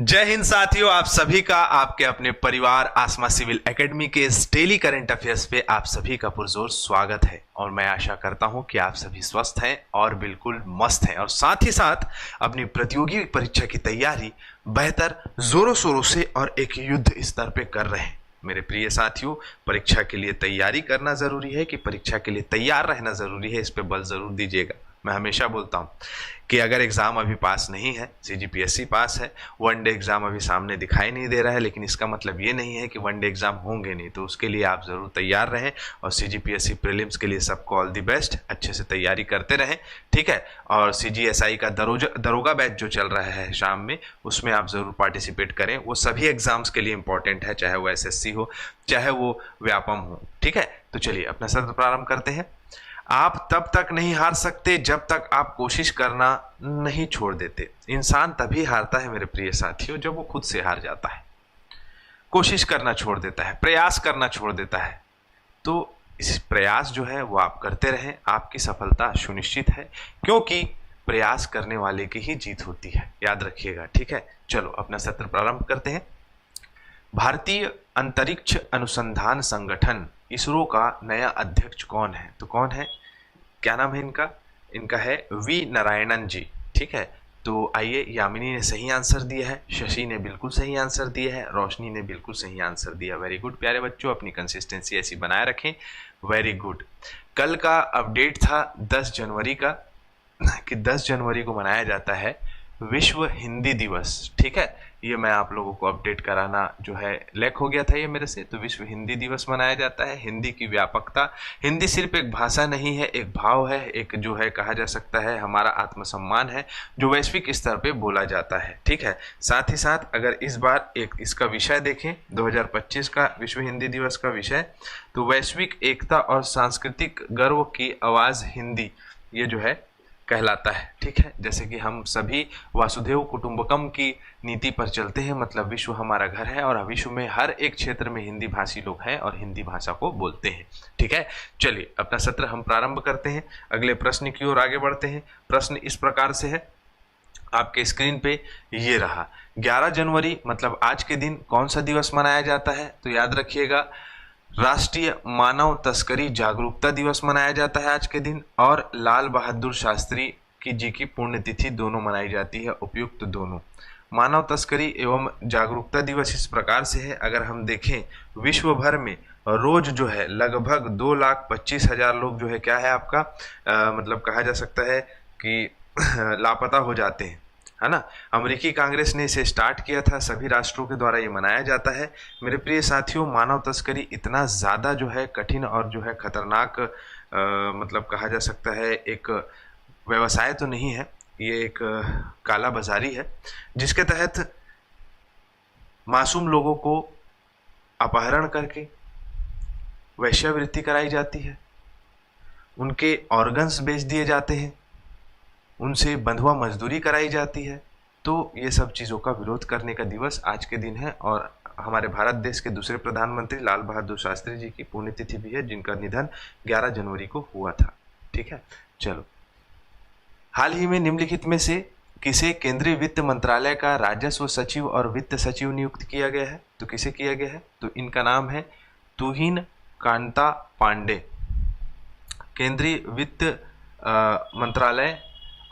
जय हिंद साथियों, आप सभी का आपके अपने परिवार आसमा सिविल एकेडमी के इस डेली करंट अफेयर्स पे आप सभी का पुरजोर स्वागत है। और मैं आशा करता हूं कि आप सभी स्वस्थ हैं और बिल्कुल मस्त हैं और साथ ही साथ अपनी प्रतियोगी परीक्षा की तैयारी बेहतर जोरों शोरों से और एक युद्ध स्तर पे कर रहे हैं। मेरे प्रिय साथियों, परीक्षा के लिए तैयारी करना जरूरी है कि परीक्षा के लिए तैयार रहना जरूरी है, इस पे बल जरूर दीजिएगा। मैं हमेशा बोलता हूं कि अगर एग्जाम अभी पास नहीं है, सीजीपीएससी पास है, वनडे एग्जाम अभी सामने दिखाई नहीं दे रहा है, लेकिन इसका मतलब ये नहीं है कि वनडे एग्जाम होंगे नहीं। तो उसके लिए आप जरूर तैयार रहें और सीजीपीएससी प्रीलिम्स के लिए सबको ऑल दी बेस्ट, अच्छे से तैयारी करते रहें, ठीक है। और सीजीएसआई का दरोगा बैच जो चल रहा है शाम में, उसमें आप जरूर पार्टिसिपेट करें। वो सभी एग्जाम्स के लिए इंपॉर्टेंट है, चाहे वो एसएससी हो चाहे वो व्यापम हो, ठीक है। तो चलिए अपना सत्र प्रारंभ करते हैं। आप तब तक नहीं हार सकते जब तक आप कोशिश करना नहीं छोड़ देते। इंसान तभी हारता है मेरे प्रिय साथियों जब वो खुद से हार जाता है, कोशिश करना छोड़ देता है, प्रयास करना छोड़ देता है। तो इस प्रयास जो है वो आप करते रहें, आपकी सफलता सुनिश्चित है, क्योंकि प्रयास करने वाले की ही जीत होती है, याद रखिएगा, ठीक है। चलो अपना सत्र प्रारंभ करते हैं। भारतीय अंतरिक्ष अनुसंधान संगठन इसरो का नया अध्यक्ष कौन है? तो कौन है, क्या नाम है इनका? इनका है वी नारायणन जी, ठीक है। तो आइए, यामिनी ने सही आंसर दिया है, शशि ने बिल्कुल सही आंसर दिया है, रोशनी ने बिल्कुल सही आंसर दिया। वेरी गुड प्यारे बच्चों, अपनी कंसिस्टेंसी ऐसी बनाए रखें। Very good. कल का अपडेट था 10 जनवरी का कि 10 जनवरी को मनाया जाता है विश्व हिंदी दिवस, ठीक है। ये मैं आप लोगों को अपडेट कराना जो है लैक हो गया था ये मेरे से। तो विश्व हिंदी दिवस मनाया जाता है। हिंदी की व्यापकता, हिंदी सिर्फ एक भाषा नहीं है, एक भाव है, एक जो है कहा जा सकता है हमारा आत्मसम्मान है, जो वैश्विक स्तर पे बोला जाता है, ठीक है। साथ ही साथ अगर इस बार एक इसका विषय देखें, 2025 का विश्व हिंदी दिवस का विषय, तो वैश्विक एकता और सांस्कृतिक गर्व की आवाज़ हिंदी, ये जो है कहलाता है, ठीक है। जैसे कि हम सभी वासुदेव कुटुंबकम की नीति पर चलते हैं, मतलब विश्व हमारा घर है और विश्व में हर एक क्षेत्र में हिंदी भाषी लोग हैं और हिंदी भाषा को बोलते हैं, ठीक है। चलिए अपना सत्र हम प्रारंभ करते हैं, अगले प्रश्न की ओर आगे बढ़ते हैं। प्रश्न इस प्रकार से है, आपके स्क्रीन पे ये रहा। 11 जनवरी मतलब आज के दिन कौन सा दिवस मनाया जाता है? तो याद रखिएगा, राष्ट्रीय मानव तस्करी जागरूकता दिवस मनाया जाता है आज के दिन, और लाल बहादुर शास्त्री की जी की पुण्यतिथि दोनों मनाई जाती है, उपयुक्त दोनों। मानव तस्करी एवं जागरूकता दिवस इस प्रकार से है, अगर हम देखें विश्व भर में रोज जो है लगभग 2,25,000 लोग जो है क्या है आपका मतलब कहा जा सकता है कि लापता हो जाते हैं, है ना। अमेरिकी कांग्रेस ने इसे स्टार्ट किया था, सभी राष्ट्रों के द्वारा ये मनाया जाता है। मेरे प्रिय साथियों, मानव तस्करी इतना ज़्यादा जो है कठिन और जो है खतरनाक मतलब कहा जा सकता है एक व्यवसाय तो नहीं है, ये एक काला बाजारी है, जिसके तहत मासूम लोगों को अपहरण करके वेश्यावृत्ति कराई जाती है, उनके ऑर्गन्स बेच दिए जाते हैं, उनसे बंधुआ मजदूरी कराई जाती है। तो ये सब चीज़ों का विरोध करने का दिवस आज के दिन है, और हमारे भारत देश के दूसरे प्रधानमंत्री लाल बहादुर शास्त्री जी की पुण्यतिथि भी है, जिनका निधन 11 जनवरी को हुआ था, ठीक है। चलो, हाल ही में निम्नलिखित में से किसे केंद्रीय वित्त मंत्रालय का राजस्व सचिव और वित्त सचिव नियुक्त किया गया है? तो किसे किया गया है? तो इनका नाम है तुहिन कांता पांडे। केंद्रीय वित्त मंत्रालय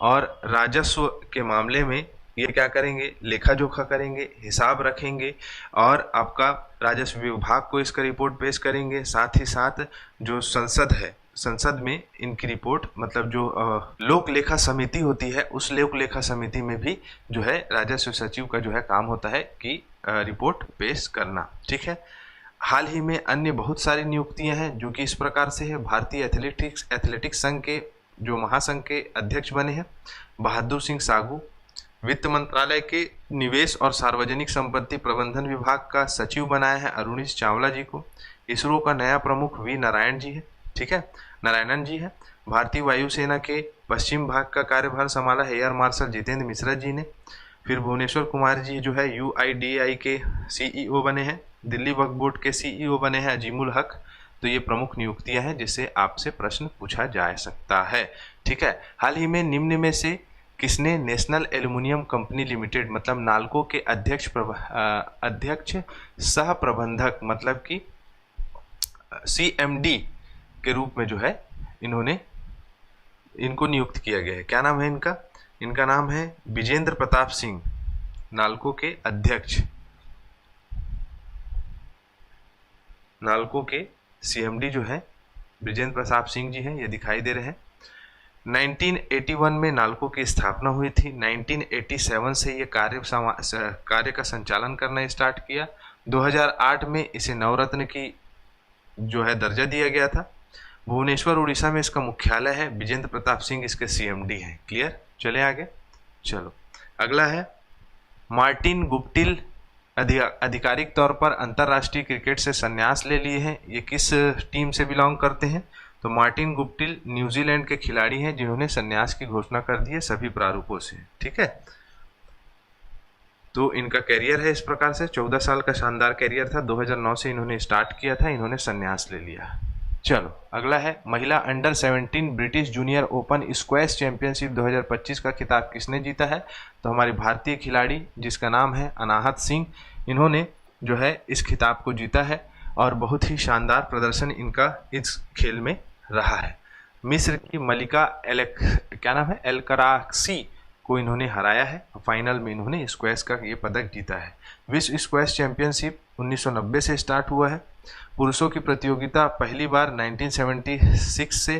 और राजस्व के मामले में ये क्या करेंगे? लेखा जोखा करेंगे, हिसाब रखेंगे और आपका राजस्व विभाग को इसका रिपोर्ट पेश करेंगे। साथ ही साथ जो संसद है, संसद में इनकी रिपोर्ट मतलब जो लोक लेखा समिति होती है, उस लोक लेखा समिति में भी जो है राजस्व सचिव का जो है काम होता है कि रिपोर्ट पेश करना, ठीक है। हाल ही में अन्य बहुत सारी नियुक्तियां हैं जो कि इस प्रकार से है। भारतीय एथलेटिक्स संघ के जो महासंघ के अध्यक्ष बने हैं बहादुर सिंह सागू। वित्त मंत्रालय के निवेश और सार्वजनिक संपत्ति प्रबंधन विभाग का सचिव बनाया है अरुणीश चावला जी को। इसरो का नया प्रमुख वी नारायण जी है, ठीक है, नारायणन जी है। भारतीय वायुसेना के पश्चिम भाग का कार्यभार संभाला है एयर मार्शल जितेंद्र मिश्रा जी ने। फिर भुवनेश्वर कुमार जी जो है UIDAI के CEO बने हैं। दिल्ली वक्फ बोर्ड के CEO बने हैं अजीमुल हक। तो ये प्रमुख नियुक्तियां हैं जिससे आपसे प्रश्न पूछा जा सकता है, ठीक है। हाल ही में निम्न में से किसने नेशनल एल्युमिनियम कंपनी लिमिटेड मतलब नाल्को के अध्यक्ष सह प्रबंधक मतलब कि CMD के रूप में जो है इनको नियुक्त किया गया है। क्या नाम है इनका? इनका नाम है विजेंद्र प्रताप सिंह, नाल्को के अध्यक्ष, नाल्को के CMD जो है विजेंद्र प्रताप सिंह जी हैं, ये दिखाई दे रहे हैं। 1981 में नाल्को की स्थापना हुई थी। 1987 से ये कार्य का संचालन करना स्टार्ट किया। 2008 में इसे नवरत्न की जो है दर्जा दिया गया था। भुवनेश्वर उड़ीसा में इसका मुख्यालय है। विजेंद्र प्रताप सिंह इसके CMD हैं। क्लियर? चले आगे। चलो अगला है मार्टिन गुप्टिल आधिकारिक तौर पर अंतर्राष्ट्रीय क्रिकेट से संन्यास ले लिए हैं। ये किस टीम से बिलोंग करते हैं? तो मार्टिन गुप्टिल न्यूजीलैंड के खिलाड़ी हैं जिन्होंने संन्यास की घोषणा कर दी है सभी प्रारूपों से। ठीक है, तो इनका कैरियर है इस प्रकार से। 14 साल का शानदार कैरियर था। 2009 से इन्होंने स्टार्ट किया था, इन्होंने संन्यास ले लिया। चलो अगला है महिला under 17 British junior open squash championship 2025 का खिताब किसने जीता है? तो हमारी भारतीय खिलाड़ी जिसका नाम है अनाहत सिंह, इन्होंने जो है इस खिताब को जीता है और बहुत ही शानदार प्रदर्शन इनका इस खेल में रहा है। मिस्र की मलिका एलकराक्सी को इन्होंने हराया है। फाइनल में इन्होंने स्क्वैश का ये पदक जीता है। विश्व स्क्वैश चैंपियनशिप 1990 से स्टार्ट हुआ है। पुरुषों की प्रतियोगिता पहली बार 1976 से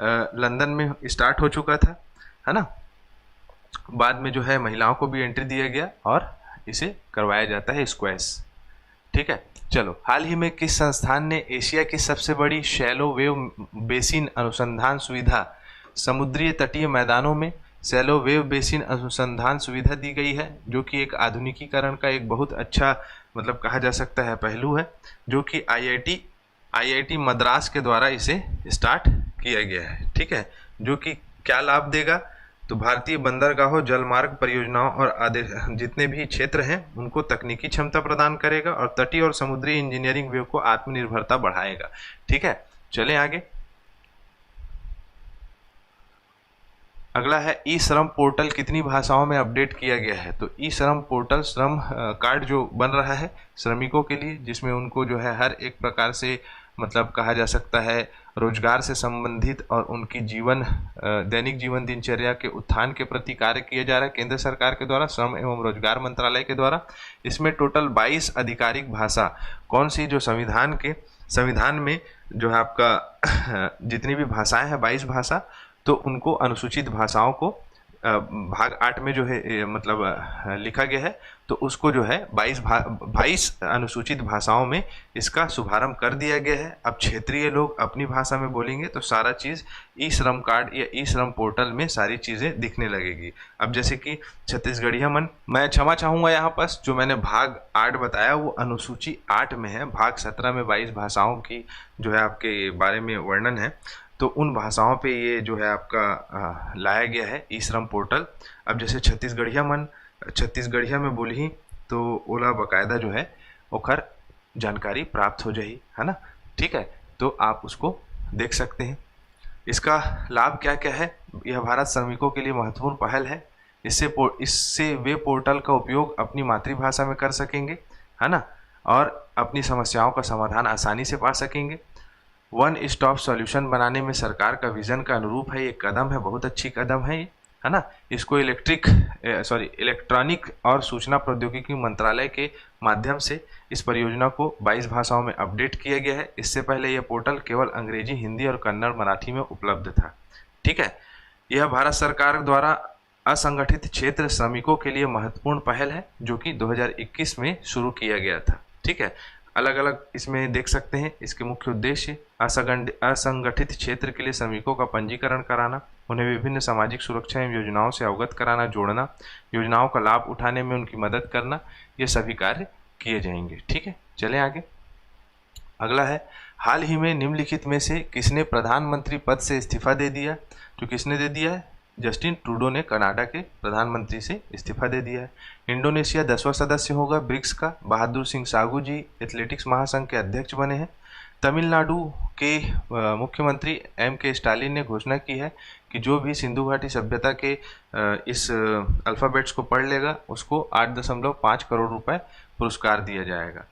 लंदन में स्टार्ट हो चुका था, है ना। बाद में जो है महिलाओं को भी एंट्री दिया गया और इसे करवाया जाता है स्क्वैश। ठीक है, चलो हाल ही में किस संस्थान ने एशिया की सबसे बड़ी शैलो वेव बेसिन अनुसंधान सुविधा समुद्री तटीय मैदानों में शैलो वेव बेसिन अनुसंधान सुविधा दी गई है, जो कि एक आधुनिकीकरण का एक बहुत अच्छा मतलब कहा जा सकता है पहलू है, जो कि IIT मद्रास के द्वारा इसे स्टार्ट किया गया है। ठीक है, जो कि क्या लाभ देगा? तो भारतीय बंदरगाहों, जलमार्ग परियोजनाओं और जितने भी क्षेत्र हैं उनको तकनीकी क्षमता प्रदान करेगा और तटीय और समुद्री इंजीनियरिंग वेव को आत्मनिर्भरता बढ़ाएगा। ठीक है, चलें आगे। अगला है ई श्रम पोर्टल कितनी भाषाओं में अपडेट किया गया है? तो ई श्रम पोर्टल श्रम कार्ड जो बन रहा है श्रमिकों के लिए, जिसमें उनको जो है हर एक प्रकार से मतलब कहा जा सकता है रोजगार से संबंधित और उनकी दैनिक जीवन दिनचर्या के उत्थान के प्रति कार्य किया जा रहा है केंद्र सरकार के द्वारा, श्रम एवं रोजगार मंत्रालय के द्वारा। इसमें टोटल 22 आधिकारिक भाषा कौन सी जो संविधान में जो है आपका जितनी भी भाषाएं हैं 22 भाषा, तो उनको अनुसूचित भाषाओं को भाग 8 में जो है मतलब लिखा गया है, तो उसको जो है 22 अनुसूचित भाषाओं में इसका शुभारंभ कर दिया गया है। अब क्षेत्रीय लोग अपनी भाषा में बोलेंगे तो सारा चीज़ ई श्रम कार्ड या ई श्रम पोर्टल में सारी चीज़ें दिखने लगेगी। अब जैसे कि छत्तीसगढ़िया मन, मैं क्षमा चाहूँगा यहाँ पर जो मैंने भाग 8 बताया वो अनुसूची 8 में है। भाग 17 में 22 भाषाओं की जो है आपके बारे में वर्णन है, तो उन भाषाओं पे ये जो है आपका लाया गया है ई श्रम पोर्टल। अब जैसे छत्तीसगढ़िया में बोली तो ओला बाकायदा जो है ओखर जानकारी प्राप्त हो जाए, है ना। ठीक है, तो आप उसको देख सकते हैं। इसका लाभ क्या क्या है? यह भारत श्रमिकों के लिए महत्वपूर्ण पहल है। इससे वे पोर्टल का उपयोग अपनी मातृभाषा में कर सकेंगे, है ना, और अपनी समस्याओं का समाधान आसानी से पा सकेंगे। वन स्टॉप सॉल्यूशन बनाने में सरकार का विजन का अनुरूप है ये कदम है, बहुत अच्छी कदम है ये, है ना। इसको इलेक्ट्रॉनिक और सूचना प्रौद्योगिकी मंत्रालय के माध्यम से इस परियोजना को 22 भाषाओं में अपडेट किया गया है। इससे पहले यह पोर्टल केवल अंग्रेजी, हिंदी और कन्नड़ मराठी में उपलब्ध था। ठीक है, यह भारत सरकार द्वारा असंगठित क्षेत्र श्रमिकों के लिए महत्वपूर्ण पहल है, जो कि 2021 में शुरू किया गया था। ठीक है, अलग अलग इसमें देख सकते हैं। इसके मुख्य उद्देश्य असंगठित क्षेत्र के लिए श्रमिकों का पंजीकरण कराना, उन्हें विभिन्न सामाजिक सुरक्षा एवं योजनाओं से अवगत कराना, जोड़ना, योजनाओं का लाभ उठाने में उनकी मदद करना, ये सभी कार्य किए जाएंगे। ठीक है, चलें आगे। अगला है हाल ही में निम्नलिखित में से किसने प्रधानमंत्री पद से इस्तीफा दे दिया? तो किसने दे दिया है? जस्टिन ट्रूडो ने कनाडा के प्रधानमंत्री से इस्तीफा दे दिया है। इंडोनेशिया 10वां सदस्य होगा ब्रिक्स का। बहादुर सिंह साहू जी एथलेटिक्स महासंघ के अध्यक्ष बने हैं। तमिलनाडु के मुख्यमंत्री M.K. स्टालिन ने घोषणा की है कि जो भी सिंधु घाटी सभ्यता के इस अल्फ़ाबेट्स को पढ़ लेगा उसको 8.5 करोड़ रुपए पुरस्कार दिया जाएगा।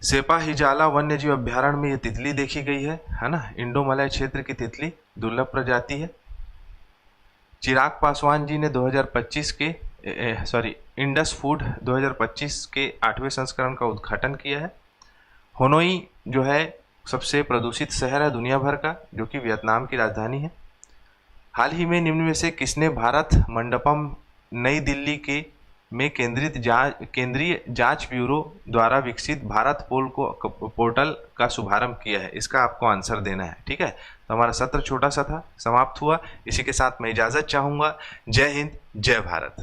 सेपा हिजाला वन्य जीव अभ्यारण्य में ये तितली देखी गई है ना, इंडो मलय क्षेत्र की तितली, दुर्लभ प्रजाति है। चिराग पासवान जी ने 2025 के इंडस फूड 2025 के 8वें संस्करण का उद्घाटन किया है। होनोई जो है सबसे प्रदूषित शहर है दुनिया भर का, जो कि वियतनाम की राजधानी है। हाल ही में निम्न में से किसने भारत मंडपम नई दिल्ली के में केंद्रीय जांच ब्यूरो द्वारा विकसित भारत पोर्टल का शुभारंभ किया है? इसका आपको आंसर देना है, ठीक है। तो हमारा सत्र छोटा सा था, समाप्त हुआ। इसी के साथ मैं इजाज़त चाहूँगा। जय हिंद, जय भारत।